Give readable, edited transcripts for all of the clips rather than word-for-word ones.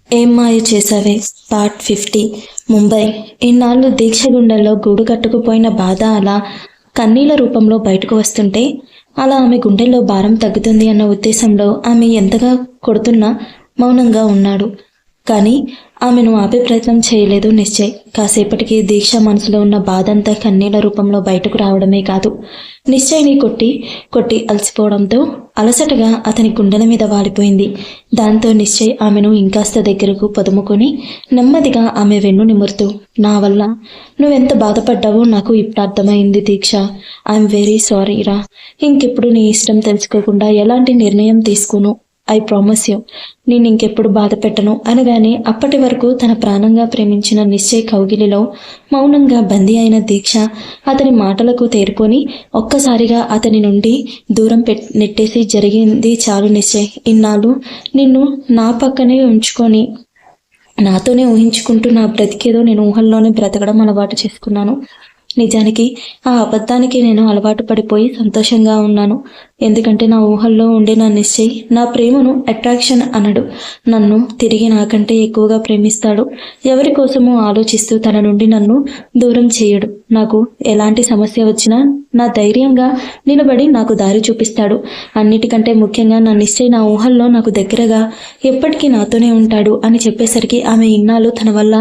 ఏం మాయ చేసావే పార్ట్ 50. ముంబై. ఇన్నాళ్ళు దీక్ష గుండెల్లో గూడు కట్టుకుపోయిన బాధ అలా కన్నీళ్ల రూపంలో బయటకు వస్తుంటే అలా ఆమె గుండెల్లో భారం తగ్గుతుంది అన్న ఉద్దేశంలో ఆమె ఎంతగా కొడుతున్నా మౌనంగా ఉన్నాడు. కానీ ఆమెను ఆపే ప్రయత్నం చేయలేదు నిశ్చయ్. కాసేపటికి దీక్ష మనసులో ఉన్న బాధంతా కన్నీళ్ల రూపంలో బయటకు రావడమే కాదు, నిశ్చయ్ని కొట్టి కొట్టి అలసిపోవడంతో అలసటగా అతని గుండెల మీద వాలిపోయింది. దాంతో నిశ్చయ్ ఆమెను ఇంకాస్త దగ్గరకు పొదుముకొని నెమ్మదిగా ఆమె వెన్ను నిమురుతూ, నా వల్ల నువ్వెంత బాధపడ్డావో నాకు ఇప్పుడు అర్థమైంది దీక్ష. ఐఎమ్ వెరీ సారీ రా. ఇంకెప్పుడు నీ ఇష్టం తెలుసుకోకుండా ఎలాంటి నిర్ణయం తీసుకోను. ఐ ప్రామిస్ యూ, నేను ఇంకెప్పుడు బాధ పెట్టను అనగానే అప్పటి వరకు తన ప్రాణంగా ప్రేమించిన నిశ్చయ్ కౌగిలిలో మౌనంగా బందీ అయిన దీక్ష అతని మాటలకు తేరుకొని ఒక్కసారిగా అతని నుండి దూరం నెట్టేసి, జరిగింది చాలు నిశ్చయ్. ఇన్నాళ్ళు నిన్ను నా పక్కనే ఉంచుకొని నాతోనే ఊహించుకుంటూ నా బ్రతికేదో నేను ఊహల్లోనే బ్రతకడం అలవాటు చేసుకున్నాను. నిజానికి ఆ అబద్ధానికి నేను అలవాటు పడిపోయి సంతోషంగా ఉన్నాను. ఎందుకంటే నా ఊహల్లో ఉండే నా నిశ్చయ్ నా ప్రేమను అట్రాక్షన్ అనడు. నన్ను తిరిగి నాకంటే ఎక్కువగా ప్రేమిస్తాడు. ఎవరి కోసమో ఆలోచిస్తూ తన నుండి నన్ను దూరం చేయడు. నాకు ఎలాంటి సమస్య వచ్చినా నా ధైర్యంగా నిలబడి నాకు దారి చూపిస్తాడు. అన్నిటికంటే ముఖ్యంగా నా నిశ్చయ్ నా ఊహల్లో నాకు దగ్గరగా ఎప్పటికీ నాతోనే ఉంటాడు అని చెప్పేసరికి ఆమె ఇన్నాళ్ళు తన వల్ల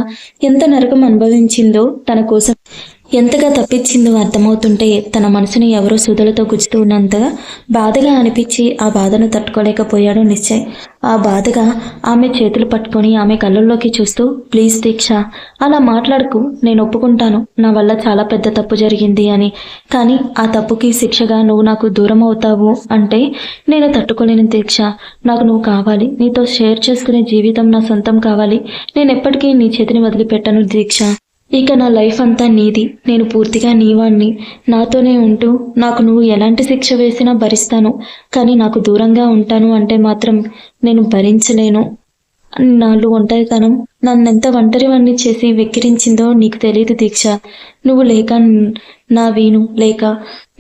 ఎంత నరకం అనుభవించిందో, తన కోసం ఎంతగా తప్పించిందో అర్థమవుతుంటే తన మనసుని ఎవరో సుధలతో గుచ్చుతూ ఉన్నంతగా బాధగా అనిపించి ఆ బాధను తట్టుకోలేకపోయాడు నిశ్చయ్. ఆ బాధగా ఆమె చేతులు పట్టుకొని ఆమె కళ్ళల్లోకి చూస్తూ, ప్లీజ్ దీక్ష, అలా మాట్లాడుకు, నేను ఒప్పుకుంటాను నా వల్ల చాలా పెద్ద తప్పు జరిగింది అని. కానీ ఆ తప్పుకి శిక్షగా నువ్వు నాకు దూరం అవుతావు అంటే నేను తట్టుకోలేను దీక్ష. నాకు నువ్వు కావాలి. నీతో షేర్ చేసుకునే జీవితం నా సొంతం కావాలి. నేను ఎప్పటికీ నీ చేతిని వదిలిపెట్టను దీక్ష. ఇక నా లైఫ్ అంతా నీది. నేను పూర్తిగా నీవాణ్ణి. నాతోనే ఉంటూ నాకు నువ్వు ఎలాంటి శిక్ష వేసినా భరిస్తాను. కానీ నాకు దూరంగా ఉంటాను అంటే మాత్రం నేను భరించలేను. నాళ్ళు ఒంటరితనం నన్నెంత ఒంటరివాణ్ణి చేసి వెక్కిరించిందో నీకు తెలియదు దీక్ష. నువ్వు లేక నా వీణు లేక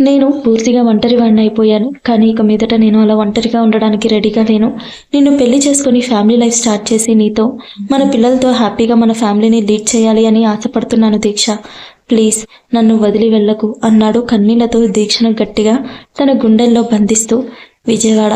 నేను పూర్తిగా ఒంటరివాణ్ణి అయిపోయాను. కానీ ఇక మీదట నేను అలా ఒంటరిగా ఉండడానికి రెడీగా లేను. నిన్ను పెళ్లి చేసుకుని ఫ్యామిలీ లైఫ్ స్టార్ట్ చేసి నీతో మన పిల్లలతో హ్యాపీగా మన ఫ్యామిలీని లీడ్ చేయాలి అని ఆశపడుతున్నాను దీక్ష. ప్లీజ్ నన్ను వదిలి వెళ్ళకు అన్నాడు కన్నీళ్లతో దీక్షను గట్టిగా తన గుండెల్లో బంధిస్తూ. విజయవాడ.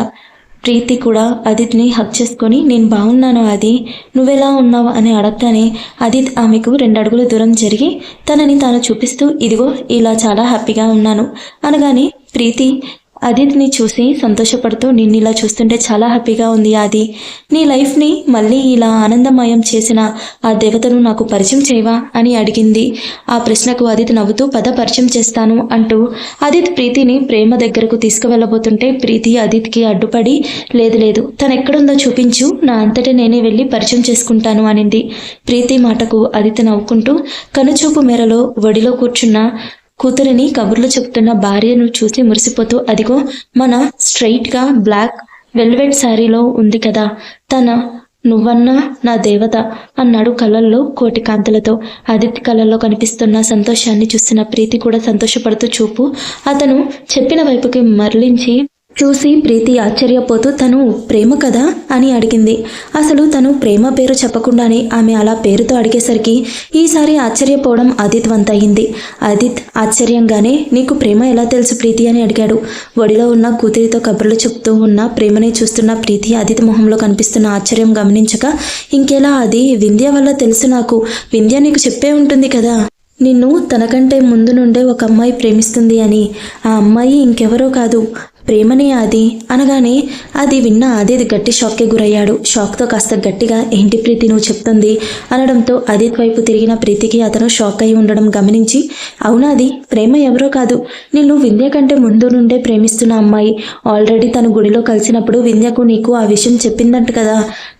ప్రీతి కూడా అదిత్ని హక్ చేసుకొని, నేను బాగున్నాను అది, నువ్వెలా ఉన్నావు అని అడగగానే అదిత్ ఆమెకు 2 అడుగులు దూరం జరిగి తనని తాను చూపిస్తూ, ఇదిగో ఇలా చాలా హ్యాపీగా ఉన్నాను అనగానే ప్రీతి అదిత్ని చూసి సంతోషపడుతూ, నిన్ను ఇలా చూస్తుంటే చాలా హ్యాపీగా ఉంది ఆది. నీ లైఫ్ని మళ్ళీ ఇలా ఆనందమయం చేసిన ఆ దేవతను నాకు పరిచయం చేయవా అని అడిగింది. ఆ ప్రశ్నకు అదిత్ నవ్వుతూ, పద పరిచయం చేస్తాను అంటూ అదిత్ ప్రీతిని ప్రేమ దగ్గరకు తీసుకువెళ్ళబోతుంటే ప్రీతి అదిత్కి అడ్డుపడి, లేదు తనెక్కడుందో చూపించు, నా అంతటే నేనే వెళ్ళి పరిచయం చేసుకుంటాను అనింది. ప్రీతి మాటకు అదిత్ నవ్వుకుంటూ కనుచూపు మేరలో ఒడిలో కూర్చున్న కూతురిని కబుర్లు చెప్తున్న భార్యను చూసి మురిసిపోతూ, అదిగో మన స్ట్రైట్గా బ్లాక్ వెల్వెట్ శారీలో ఉంది కదా తన, నువ్వన్నా నా దేవత అన్నాడు కళ్ళల్లో కోటి కాంతులతో. ఆదిత్య కళ్ళల్లో కనిపిస్తున్న సంతోషాన్ని చూస్తున్న ప్రీతి కూడా సంతోషపడుతూ చూపు అతను చెప్పిన వైపుకి మరలించి చూసి ప్రీతి ఆశ్చర్యపోతూ, తను ప్రేమ కదా అని అడిగింది. అసలు తను ప్రేమ పేరు చెప్పకుండానే ఆమె అలా పేరుతో అడిగేసరికి ఈసారి ఆశ్చర్యపోవడం ఆదిత్ వంతయింది. ఆదిత్ ఆశ్చర్యంగానే, నీకు ప్రేమ ఎలా తెలుసు ప్రీతి అని అడిగాడు. ఒడిలో ఉన్న కూతురితో కబుర్లు చెప్తూ ఉన్న ప్రేమనే చూస్తున్న ప్రీతి ఆదిత్ మొహంలో కనిపిస్తున్న ఆశ్చర్యం గమనించక, ఇంకెలా అది వింధ్య వల్ల తెలుసు నాకు. వింధ్య నీకు చెప్పే ఉంటుంది కదా నిన్ను తనకంటే ముందు నుండే ఒక అమ్మాయి ప్రేమిస్తుంది అని. ఆ అమ్మాయి ఇంకెవరో కాదు, ప్రేమనే అది అనగానే అది విన్న ఆదిత్ గట్టి షాక్కి గురయ్యాడు. షాక్తో కాస్త గట్టిగా, ఏంటి ప్రీతి నువ్వు చెప్తుంది అనడంతో ఆదిత్ వైపు తిరిగిన ప్రీతికి అతను షాక్ అయి ఉండడం గమనించి, అవునాది ప్రేమ ఎవరో కాదు, నిన్ను వింధ్య కంటే ముందు నుండే ప్రేమిస్తున్న అమ్మాయి. ఆల్రెడీ తను గుడిలో కలిసినప్పుడు వింధ్యకు నీకు ఆ విషయం చెప్పిందంట కదా.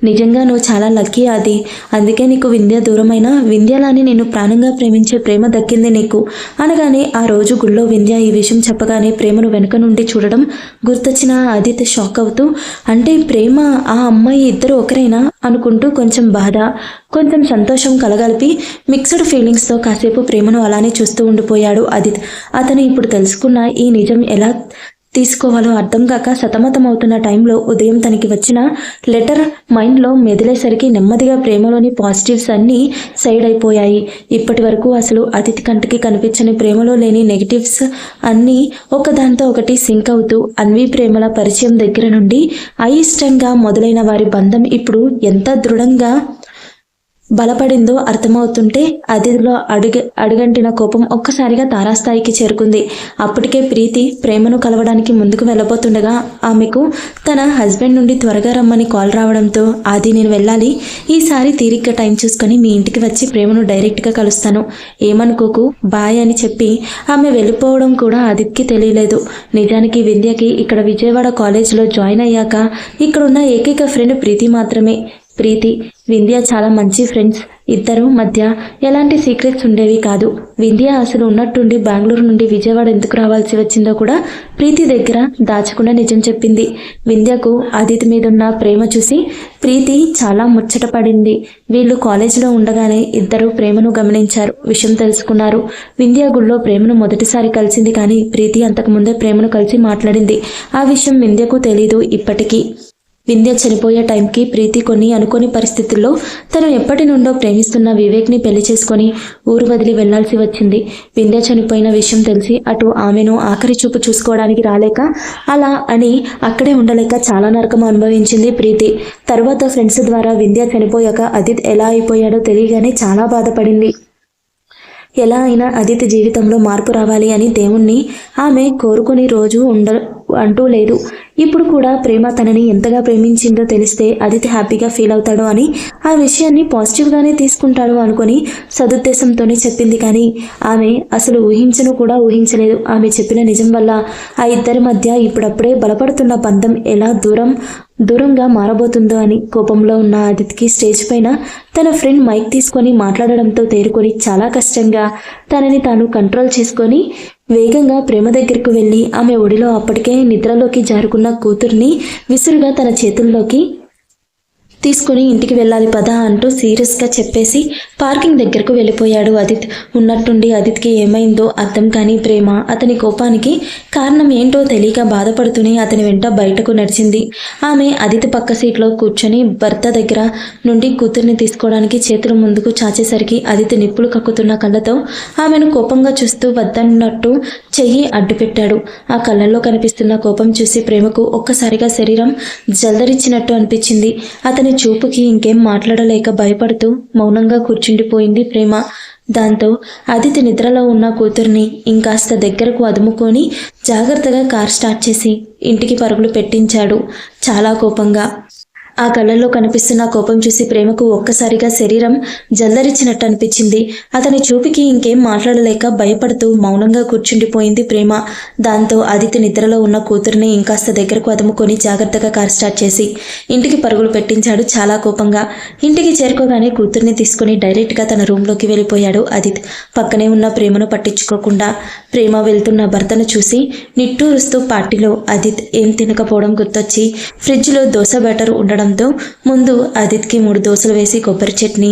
నిజంగా నువ్వు చాలా లక్కీ అది. అందుకే నీకు వింధ్య దూరమైన వింధ్యలాని నిన్ను ప్రాణంగా ప్రేమించే ప్రేమ దక్కింది నీకు అనగానే ఆ రోజు గుళ్ళో వింధ్య ఈ విషయం చెప్పగానే ప్రేమను వెనుక నుండి చూడడం గుర్తొచ్చిన ఆదిత్య షాక్ అవుతూ, అంటే ప్రేమ ఆ అమ్మాయి ఇద్దరు ఒకరైనా అనుకుంటూ కొంచెం బాధ కొంచెం సంతోషం కలగలిపి మిక్స్డ్ ఫీలింగ్స్తో కాసేపు ప్రేమను అలానే చూస్తూ ఉండిపోయాడు ఆదిత్. అతను ఇప్పుడు తెలుసుకున్న ఈ నిజం ఎలా తీసుకోవాలో అర్థం కాక సతమతమవుతున్న టైంలో ఉదయం తనకి వచ్చిన లెటర్ మైండ్లో మెదిలేసరికి నెమ్మదిగా ప్రేమలోని పాజిటివ్స్ అన్నీ సైడ్ అయిపోయాయి. ఇప్పటి వరకు అసలు అతిథి కంటికి కనిపించని ప్రేమలో లేని నెగిటివ్స్ అన్నీ ఒకదాంతో ఒకటి సింక్ అవుతూ అన్వి ప్రేమల పరిచయం దగ్గర నుండి అయిష్టంగా మొదలైన వారి బంధం ఇప్పుడు ఎంత దృఢంగా బలపడిందో అర్థమవుతుంటే అతిథిలో అడుగంటిన కోపం ఒక్కసారిగా తారాస్థాయికి చేరుకుంది. అప్పటికే ప్రీతి ప్రేమను కలవడానికి ముందుకు వెళ్ళబోతుండగా ఆమెకు తన హస్బెండ్ నుండి త్వరగా రమ్మని కాల్ రావడంతో అది నేను వెళ్ళాలి, ఈసారి తీరిగ్గా టైం చూసుకొని మీ ఇంటికి వచ్చి ప్రేమను డైరెక్ట్గా కలుస్తాను, ఏమనుకోకు, బాయ్ అని చెప్పి ఆమె వెళ్ళిపోవడం కూడా ఆదిత్యకి తెలియలేదు. నిజానికి వింధ్యకి ఇక్కడ విజయవాడ కాలేజీలో జాయిన్ అయ్యాక ఇక్కడున్న ఏకైక ఫ్రెండ్ ప్రీతి మాత్రమే. ప్రీతి, వింధ్య చాలా మంచి ఫ్రెండ్స్. ఇద్దరు మధ్య ఎలాంటి సీక్రెట్స్ ఉండేవి కాదు. వింధ్య అసలు ఉన్నట్టుండి బెంగళూరు నుండి విజయవాడ ఎందుకు రావాల్సి వచ్చిందో కూడా ప్రీతి దగ్గర దాచకుండా నిజం చెప్పింది. వింధ్యకు అదితి మీదున్న ప్రేమ చూసి ప్రీతి చాలా ముచ్చటపడింది. వీళ్ళు కాలేజీలో ఉండగానే ఇద్దరు ప్రేమను గమనించారు, విషయం తెలుసుకున్నారు. వింధ్య గుళ్ళో ప్రేమను మొదటిసారి కలిసింది, కానీ ప్రీతి అంతకుముందే ప్రేమను కలిసి మాట్లాడింది. ఆ విషయం వింధ్యకు తెలీదు ఇప్పటికీ. వింధ్య చనిపోయే టైంకి ప్రీతి కొన్ని అనుకోని పరిస్థితుల్లో తను ఎప్పటి నుండో ప్రేమిస్తున్న వివేక్ని పెళ్లి చేసుకొని ఊరు వదిలి వెళ్లాల్సి వచ్చింది. వింధ్య చనిపోయిన విషయం తెలిసి అటు ఆమెను ఆఖరి చూపు చూసుకోవడానికి రాలేక అలా అని అక్కడే ఉండలేక చాలా నరకం అనుభవించింది ప్రీతి. తర్వాత ఫ్రెండ్స్ ద్వారా వింధ్య చనిపోయాక అదిత్ ఎలా అయిపోయాడో తెలియగానే చాలా బాధపడింది. ఎలా అయినా అదిత్ జీవితంలో మార్పు రావాలి అని దేవుణ్ణి ఆమె కోరుకుని రోజు అంటూ లేదు. ఇప్పుడు కూడా ప్రేమ తనని ఎంతగా ప్రేమించిందో తెలిస్తే అదిత్ హ్యాపీగా ఫీల్ అవుతాడు అని, ఆ విషయాన్ని పాజిటివ్గానే తీసుకుంటాడు అనుకొని సదుద్దేశంతోనే చెప్పింది. కానీ ఆమె అసలు ఊహించలేదు. ఆమె చెప్పిన నిజం వల్ల ఆ ఇద్దరి మధ్య ఇప్పుడప్పుడే బలపడుతున్న బంధం ఎలా దూరంగా మారబోతుందో అని. కోపంలో ఉన్న అదిత్కి స్టేజ్ పైన తన ఫ్రెండ్ మైక్ తీసుకొని మాట్లాడడంతో తేరుకొని చాలా కష్టంగా తనని తాను కంట్రోల్ చేసుకొని వేగంగా ప్రేమ దగ్గరకు వెళ్ళి ఆమె ఒడిలో అప్పటికే నిద్రలోకి జారుకున్న కూతుర్ని విసురుగా తన చేతుల్లోకి తీసుకుని ఇంటికి వెళ్ళాలి పదా అంటూ సీరియస్గా చెప్పేసి పార్కింగ్ దగ్గరకు వెళ్ళిపోయాడు అదిత్. ఉన్నట్టుండి అదిత్కి ఏమైందో అర్థం కాని ప్రేమ అతని కోపానికి కారణం ఏంటో తెలియక బాధపడుతూనే అతని వెంట బయటకు నడిచింది. ఆమె అదిత్ పక్క సీట్లో కూర్చొని భర్త దగ్గర నుండి కూతుర్ని తీసుకోవడానికి చేతులు ముందుకు చాచేసరికి అదిత్ నిప్పులు కక్కుతున్న కళ్ళతో ఆమెను కోపంగా చూస్తూ వద్దన్నట్టు చెయ్యి అడ్డుపెట్టాడు. ఆ కళ్ళల్లో కనిపిస్తున్న కోపం చూసి ప్రేమకు ఒక్కసారిగా శరీరం జల్దరిచ్చినట్టు అనిపించింది. అతని చూపుకి ఇంకేం మాట్లాడలేక భయపడుతూ మౌనంగా కూర్చుండిపోయింది ప్రేమ. దాంతో అదితి నిద్రలో ఉన్న కూతుర్ని ఇంకాస్త దగ్గరకు అదుముకొని జాగ్రత్తగా కార్ స్టార్ట్ చేసి ఇంటికి పరుగులు పెట్టించాడు చాలా కోపంగా. ఆ కళ్ళల్లో కనిపిస్తున్న కోపం చూసి ప్రేమకు ఒక్కసారిగా శరీరం జల్లరిచ్చినట్టు అనిపించింది. అతని చూపుకి ఇంకేం మాట్లాడలేక భయపడుతూ మౌనంగా కూర్చుండిపోయింది ప్రేమ. దాంతో అదితి నిద్రలో ఉన్న కూతుర్ని ఇంకాస్త దగ్గరకు అదుముకొని జాగ్రత్తగా కార్ స్టార్ట్ చేసి ఇంటికి పరుగులు పెట్టించాడు చాలా కోపంగా. ఇంటికి చేరుకోగానే కూతుర్ని తీసుకుని డైరెక్ట్గా తన రూమ్లోకి వెళ్ళిపోయాడు అదిత్. పక్కనే ఉన్న ప్రేమను పట్టించుకోకుండా ప్రేమ వెళ్తున్న భర్తను చూసి నిట్టూరుస్తూ పార్టీలో అదిత్ ఏం తినకపోవడం గుర్తొచ్చి ఫ్రిడ్జ్లో దోశ బ్యాటర్ ఉండడం ముందు అదిత్కి 3 దోశలు వేసి కొబ్బరి చట్నీ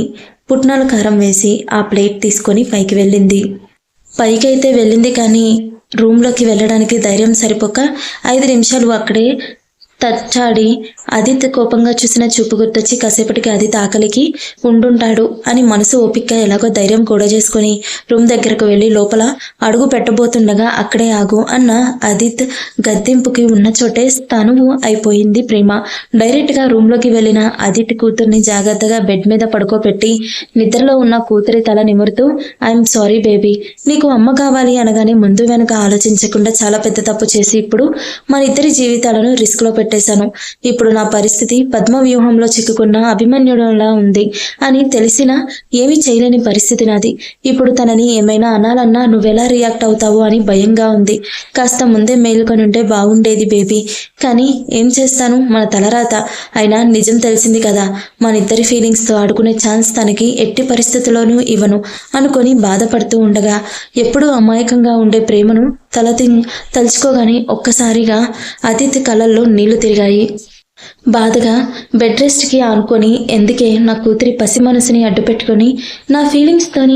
పుట్నాల కారం వేసి ఆ ప్లేట్ తీసుకొని పైకి అయితే వెళ్ళింది కానీ రూమ్లోకి వెళ్ళడానికి ధైర్యం సరిపోక 5 నిమిషాలు అక్కడే తచ్చాడి. అదిత్ కోపంగా చూసిన చూపు గుర్తొచ్చి కాసేపటికి అదిత్ ఆకలికి ఉండుంటాడు అని మనసు ఓపికగా ఎలాగో ధైర్యం కూడా చేసుకుని రూమ్ దగ్గరకు వెళ్ళి లోపల అడుగు పెట్టబోతుండగా అక్కడే ఆగు అన్న అదిత్ గద్దెంపుకి ఉన్న చోటే స్థానువు అయిపోయింది ప్రేమ. డైరెక్ట్గా రూమ్లోకి వెళ్ళిన అదిత్ కూతుర్ని జాగ్రత్తగా బెడ్ మీద పడుకోబెట్టి నిద్రలో ఉన్న కూతురి తల నిమురుతూ ఐఎమ్ సారీ బేబీ, నీకు అమ్మ కావాలి అనగానే ముందు వెనక ఆలోచించకుండా చాలా పెద్ద తప్పు చేసి ఇప్పుడు మన ఇద్దరి జీవితాలను రిస్క్లో పెట్టేశాను. ఇప్పుడు నా పరిస్థితి పద్మ వ్యూహంలో చిక్కుకున్న అభిమన్యుడులా ఉంది అని తెలిసినా ఏమీ చేయలేని పరిస్థితి నాది. ఇప్పుడు తనని ఏమైనా అనాలన్నా నువ్వెలా రియాక్ట్ అవుతావు అని భయంగా ఉంది. కాస్త ముందే మేలుకొనుంటే బాగుండేది బేబీ, కానీ ఏం చేస్తాను, మన తలరాత. అయినా నిజం తెలిసింది కదా, మన ఇద్దరి ఫీలింగ్స్తో ఆడుకునే ఛాన్స్ తనకి ఎట్టి పరిస్థితుల్లోనూ ఇవ్వను అనుకొని బాధపడుతూ ఉండగా ఎప్పుడూ అమాయకంగా ఉండే ప్రేమను తలుచుకోగానే ఒక్కసారిగా అతిథి కళ్ళల్లో నీళ్లు తిరిగాయి. బాధగా బెడ్ రెస్ట్కి ఆనుకొని ఎందుకే నా కూతురి పసి మనసుని అడ్డుపెట్టుకొని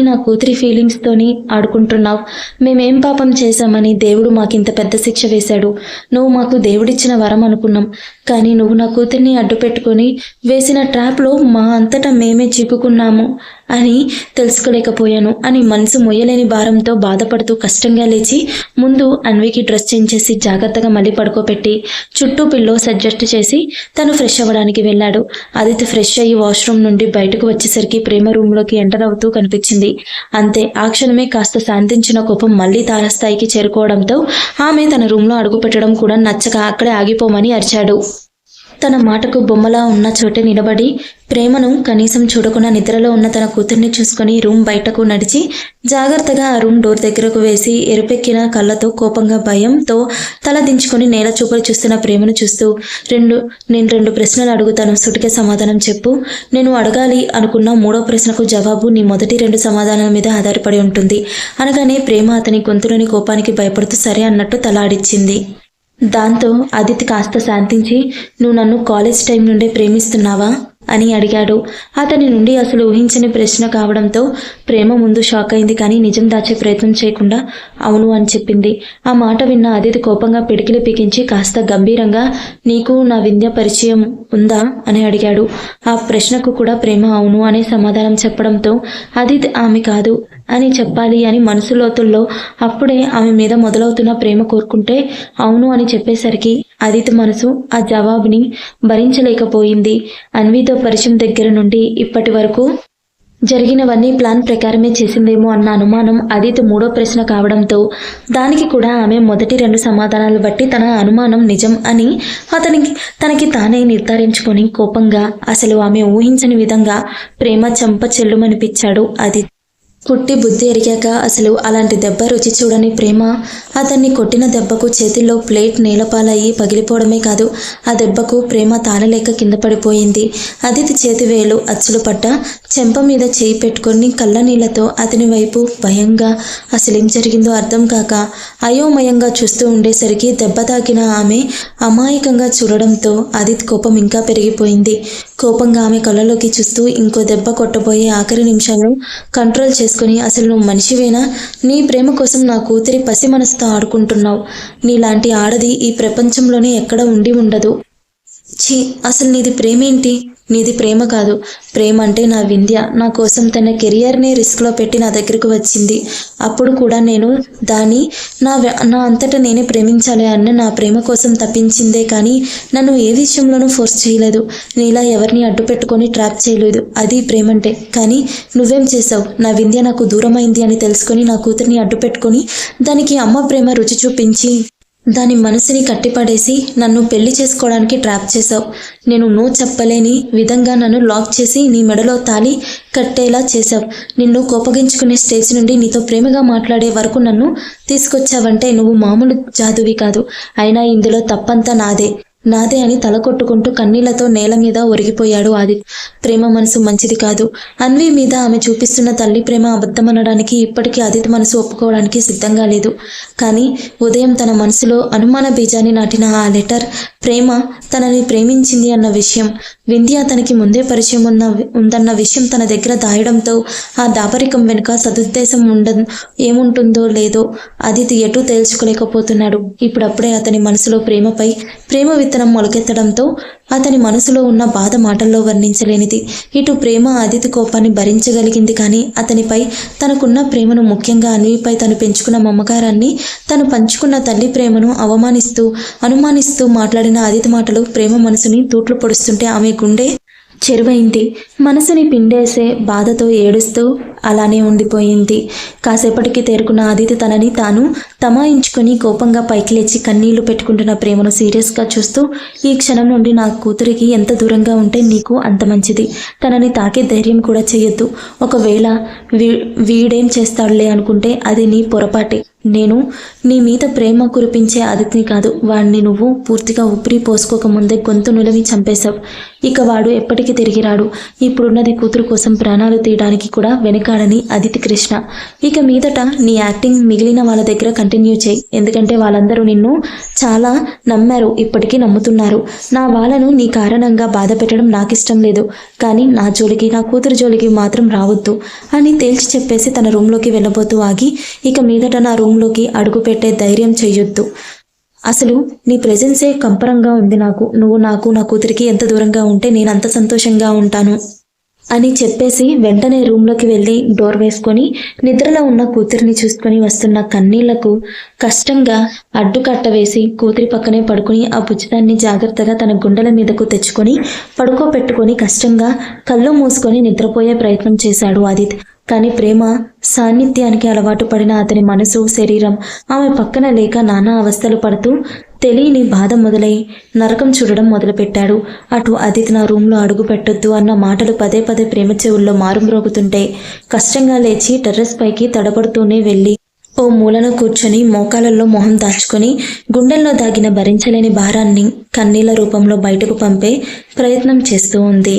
నా కూతురి ఫీలింగ్స్తోని ఆడుకుంటున్నావు. మేమేం పాపం చేశామని దేవుడు మాకింత పెద్ద శిక్ష వేశాడు. నువ్వు మాకు దేవుడిచ్చిన వరం అనుకున్నాం, కానీ నువ్వు నా కూతుర్ని అడ్డుపెట్టుకొని వేసిన ట్రాప్లో మా అంతటా మేమే చిక్కుకున్నాము అని తెలుసుకోలేకపోయాను అని మనసు మొయ్యలేని భారంతో బాధపడుతూ కష్టంగా లేచి ముందు అన్వికి డ్రెస్ చేంజ్ చేసి జాగ్రత్తగా మళ్ళీ పడుకోబెట్టి చుట్టూ పిల్లో సడ్జస్ట్ చేసి తను ఫ్రెష్ అవ్వడానికి వెళ్ళాడు. ఆదిత్య ఫ్రెష్ అయ్యి వాష్రూమ్ నుండి బయటకు వచ్చేసరికి ప్రేమ రూమ్లోకి ఎంటర్ అవుతూ కనిపించింది. అంతే, ఆ క్షణమే కాస్త శాంతించిన కోపం మళ్ళీ తారస్థాయికి చేరుకోవడంతో ఆమె తన రూమ్లో అడుగు పెట్టడం కూడా నచ్చక అక్కడే ఆగిపోమని అరిచాడు. తన మాటకు బొమ్మలా ఉన్న చోటే నిలబడి ప్రేమను కనీసం చూడకుండా నిద్రలో ఉన్న తన కూతుర్ని చూసుకొని రూమ్ బయటకు నడిచి జాగ్రత్తగా ఆ రూమ్ డోర్ దగ్గరకు వేసి ఎరుపెక్కిన కళ్ళతో కోపంగా భయంతో తల దించుకొని నేల చూపులు చూస్తున్న ప్రేమను చూస్తూ నేను రెండు ప్రశ్నలు అడుగుతాను, సుటికే సమాధానం చెప్పు. నేను అడగాలి అనుకున్న మూడో ప్రశ్నకు జవాబు నీ మొదటి 2 సమాధానాల మీద ఆధారపడి ఉంటుంది అనగానే ప్రేమ అతని గొంతులోని కోపానికి భయపడుతూ సరే అన్నట్టు తల ఆడించింది. దాంతో ఆదిత్య కాస్త శాంతించి నువ్వు నన్ను కాలేజ్ టైం నుండే ప్రేమిస్తున్నావా అని అడిగాడు. అతని నుండి అసలు ఊహించని ప్రశ్న కావడంతో ప్రేమ ముందు షాక్ అయింది, కానీ నిజం దాచే ప్రయత్నం చేయకుండా అవును అని చెప్పింది. ఆ మాట విన్న ఆదిత్య కోపంగా పిడికిలి పికించి కాస్త గంభీరంగా నీకు నా విద్య పరిచయం ఉందా అని అడిగాడు. ఆ ప్రశ్నకు కూడా ప్రేమ అవును అనే సమాధానం చెప్పడంతో ఆదిత్య ఆమె కాదు అని చెప్పాలి అని మనసు లోతుల్లో అప్పుడే ఆమె మీద మొదలవుతున్న ప్రేమ కోరుకుంటే అవును అని చెప్పేసరికి ఆదిత్య మనసు ఆ జవాబుని భరించలేకపోయింది. అన్వితో పరిచయం దగ్గర నుండి ఇప్పటి వరకు జరిగినవన్నీ ప్లాన్ ప్రకారమే చేసిందేమో అన్న అనుమానం ఆదిత్య మూడో ప్రశ్న కావడంతో దానికి కూడా ఆమె మొదటి 2 సమాధానాలు బట్టి తన అనుమానం నిజం అని తనకి తానే నిర్ధారించుకొని కోపంగా అసలు ఆమె ఊహించని విధంగా ప్రేమ చెంప చెల్లుమనిపించాడు ఆదిత్య. పుట్టి బుద్ధి ఎరిగాక అసలు అలాంటి దెబ్బ రుచి చూడని ప్రేమ అతన్ని కొట్టిన దెబ్బకు చేతిలో ప్లేట్ నేలపాలయ్యి పగిలిపోవడమే కాదు, ఆ దెబ్బకు ప్రేమ తాళలేక కింద పడిపోయింది. ఆదిత్య చేతి వేలు అచ్చులు పడ్డ చెంప మీద చేయి పెట్టుకొని కళ్ళ నీళ్లతో అతని వైపు భయంగా అసలేం జరిగిందో అర్థం కాక అయోమయంగా చూస్తూ ఉండేసరికి దెబ్బ తాకిన ఆమె అమాయకంగా చూడడంతో ఆదిత్య కోపం ఇంకా పెరిగిపోయింది. కోపంగా ఆమె కళ్ళలోకి చూస్తూ ఇంకో దెబ్బ కొట్టబోయే ఆఖరి నిమిషంలో కంట్రోల్ చేసుకుని అసలు నువ్వు మనిషివేనా? నీ ప్రేమ కోసం నా కూతురి పసి మనసుతో ఆడుకుంటున్నావు. నీలాంటి ఆడది ఈ ప్రపంచంలోనే ఎక్కడ ఉండి ఉండదు. ఛీ, అసలు నీది ప్రేమేంటి? నీది ప్రేమ కాదు. ప్రేమ అంటే నా వింధ్య నా కోసం తన కెరియర్నే రిస్క్లో పెట్టి నా దగ్గరకు వచ్చింది. అప్పుడు కూడా నేను దాన్ని నా అంతటా నేనే ప్రేమించాలి అన్న నా ప్రేమ కోసం తప్పించిందే కానీ నన్ను ఏ విషయంలోనూ ఫోర్స్ చేయలేదు. నీలా ఎవరిని అడ్డు పెట్టుకొని ట్రాప్ చేయలేదు. అది ప్రేమంటే. కానీ నువ్వేం చేసావు? నా వింధ్య నాకు దూరమైంది అని తెలుసుకొని నా కూతుర్ని అడ్డు పెట్టుకొని దానికి అమ్మ ప్రేమ రుచి చూపించి దాని మనసుని కట్టిపడేసి నన్ను పెళ్లి చేసుకోవడానికి ట్రాప్ చేశావు. నేను నో చెప్పలేని విధంగా నన్ను లాక్ చేసి నీ మెడలో తాళి కట్టేలా చేశావు. నిన్ను కోపగించుకునే స్టేజ్ నుండి నీతో ప్రేమగా మాట్లాడే వరకు నన్ను తీసుకొచ్చావంటే నువ్వు మామూలు జాదువి కాదు. అయినా ఇందులో తప్పంతా నాదే అని తల కొట్టుకుంటూ కన్నీళ్లతో నేల మీద ఒరిగిపోయాడు ఆదిత్య. ప్రేమ మనసు మంచిది కాదు. అన్వి మీద ఆమె చూపిస్తున్న తల్లి ప్రేమ అబద్ధమనడానికి ఇప్పటికీ ఆదిత్య మనసు ఒప్పుకోవడానికి సిద్ధంగా లేదు. కానీ ఉదయం తన మనసులో అనుమాన బీజాన్ని నాటిన ఆ లెటర్ ప్రేమ తనని ప్రేమించింది అన్న విషయం, వింధ్య తనకి ముందే పరిచయం ఉందన్న విషయం తన దగ్గర దాయడంతో ఆ దాపరికం వెనుక సదుద్దేశం ఏముంటుందో లేదో ఆదిత్య ఎటూ తేల్చుకోలేకపోతున్నాడు. ఇప్పుడప్పుడే అతని మనసులో ప్రేమ విత్తనం మొలకెత్తడంతో అతని మనసులో ఉన్న బాధ మాటల్లో వర్ణించలేనిది. ఇటు ప్రేమ ఆదిత్య కోపాన్ని భరించగలిగింది, కానీ అతనిపై తనకున్న ప్రేమను, ముఖ్యంగా అన్విపై తను పెంచుకున్న మమకారాన్ని, తను పంచుకున్న తల్లి ప్రేమను అనుమానిస్తూ మాట్లాడిన ఆదిత్య మాటలు ప్రేమ మనసుని తూట్లు పొడుస్తుంటే ఆమె గుండె చెరువైంది. మనసుని పిండేసే బాధతో ఏడుస్తూ అలానే ఉండిపోయింది. కాసేపటికి తేరుకున్న ఆదిత్య తనని తాను తమాయించుకొని కోపంగా పైకి లేచి కన్నీళ్లు పెట్టుకుంటున్న ప్రేమను సీరియస్గా చూస్తూ ఈ క్షణం నుండి నా కూతురికి ఎంత దూరంగా ఉంటే నీకు అంత మంచిది. తనని తాకే ధైర్యం కూడా చేయొద్దు. ఒకవేళ వీడేం చేస్తాడులే అనుకుంటే అది నీ పొరపాటే. నేను నీ మీద ప్రేమ కురిపించే అదితిని కాదు, వాడిని నువ్వు పూర్తిగా ఊపిరి పోసుకోకముందే గొంతు నులిమి చంపేశావు. ఇక వాడు ఎప్పటికీ తిరిగి రాడు. ఇప్పుడున్నది కూతురు కోసం ప్రాణాలు తీయడానికి కూడా వెనకాడని అదితి కృష్ణ. ఇక మీదట నీ యాక్టింగ్ మిగిలిన వాళ్ళ దగ్గర కంటిన్యూ చేయి, ఎందుకంటే వాళ్ళందరూ నిన్ను చాలా నమ్మారు, ఇప్పటికీ నమ్ముతున్నారు. నా వాళ్ళను నీ కారణంగా బాధ పెట్టడం నాకు ఇష్టం లేదు, కానీ నా జోలికి, నా కూతురు జోలికి మాత్రం రావద్దు అని తేల్చి చెప్పేసి తన రూమ్లోకి వెళ్ళబోతూ ఆగి, ఇక మీదట నా రూమ్లోకి అడుగు పెట్టే ధైర్యం చెయ్యొద్దు. అసలు నీ ప్రెజెన్సే కంపరంగా ఉంది నాకు. నువ్వు నాకు, నా కూతురికి ఎంత దూరంగా ఉంటే నేను అంత సంతోషంగా ఉంటాను అని చెప్పేసి వెంటనే రూమ్లోకి వెళ్ళి డోర్ వేసుకొని నిద్రలో ఉన్న కూతురిని చూసుకొని వస్తున్న కన్నీళ్లకు కష్టంగా అడ్డుకట్ట వేసి కూతురి పక్కనే పడుకొని ఆ బుజ్జిదాన్ని జాగ్రత్తగా తన గుండెల మీదకు తెచ్చుకొని పడుకోబెట్టుకొని కష్టంగా కళ్ళు మూసుకొని నిద్రపోయే ప్రయత్నం చేశాడు ఆదిత్. కానీ ప్రేమ సాన్నిధ్యానికి అలవాటు పడిన అతని మనసు, శరీరం ఆమె పక్కన లేక నానా అవస్థలు పడుతూ తెలియని బాధ మొదలై నరకం చూడడం మొదలుపెట్టాడు. అటు అదితి నా రూమ్లో అడుగు పెట్టొద్దు అన్న మాటలు పదే పదే ప్రేమ చెవుల్లో మారుమ్రోగుతుంటే కష్టంగా లేచి టెర్రస్ పైకి తడబడుతూనే వెళ్ళి ఓ మూలన కూర్చొని మోకాళ్ళల్లో మొహం దాచుకొని గుండెల్లో దాగిన భరించలేని భారాన్ని కన్నీళ్ల రూపంలో బయటకు పంపే ప్రయత్నం చేస్తూ ఉంది.